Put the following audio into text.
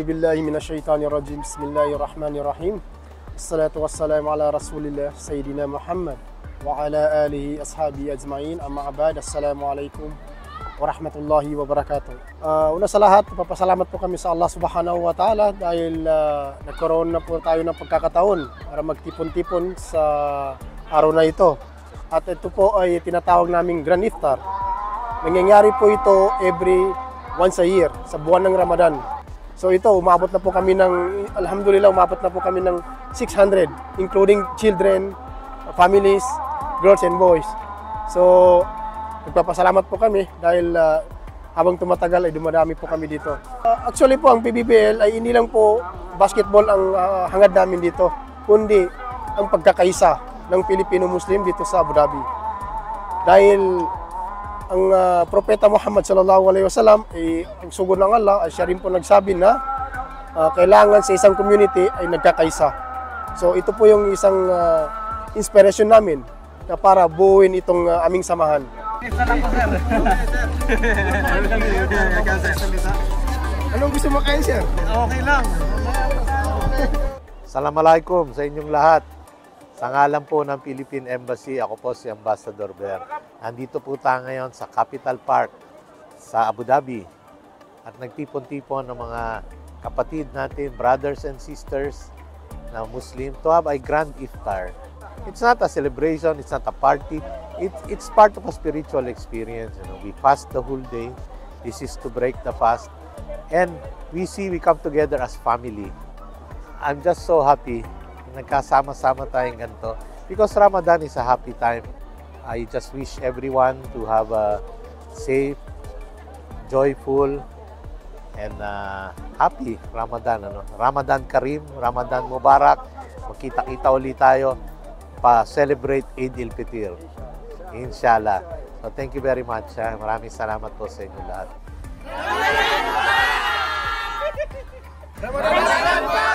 billahi minasyaitanir rajim. Bismillahirrahmanirrahim. Assalatu wassalamu ala Rasulillah Sayyidina Muhammad wa ala alihi ashabi ajma'in. Amma ba'd. Assalamualaikum warahmatullahi wabarakatuh. Una sa lahat, papasalamat po kami sa Allah Subhanahu wa Ta'ala dahil nagkaroon na po tayo ng pagkakataon para magtipon-tipon sa araw na ito. At ito po ay tinatawag naming Grand Iftar. Nangyayari po ito every once a year sa buwan ng Ramadan. So ito, umabot na po kami ng, alhamdulillah, umabot na po kami ng 600, including children, families, girls and boys. So, nagpapasalamat po kami dahil habang tumatagal ay dumadami po kami dito. Actually po, ang PBBL ay hindi lang po basketball ang hangad namin dito, kundi ang pagkakaisa ng Pilipino-Muslim dito sa Abu Dhabi. Dahil ang Propeta Muhammad sallallahu alaihi wasallam ay ang sugod ng Allah ay siya rin po nagsabi na kailangan sa isang community ay nagkakaisa. So ito po yung isang inspiration namin na para buuin itong aming samahan. Anong gusto mo kain, sir? Okay lang. Assalamualaikum sa inyong lahat. Sa ngalan po ng Philippine Embassy, ako po si Ambassador Ber. Andito po tayo ngayon sa Capital Park sa Abu Dhabi. At nagtipon-tipon ng mga kapatid natin, brothers and sisters na Muslim to have a grand iftar. It's not a celebration, it's not a party. It's part of a spiritual experience. You know, we fast the whole day. This is to break the fast. And we come together as family. I'm just so happy nagkasama-sama tayong ganito because Ramadan is a happy time. I just wish everyone to have a safe, joyful, and happy Ramadan. Ramadan Kareem, Ramadan Mubarak. Magkita-kita ulit tayo pa-celebrate Eid al-Fitr. Inshallah. So thank you very much. Maraming salamat po sa inyo lahat. Ramadan Mubarak!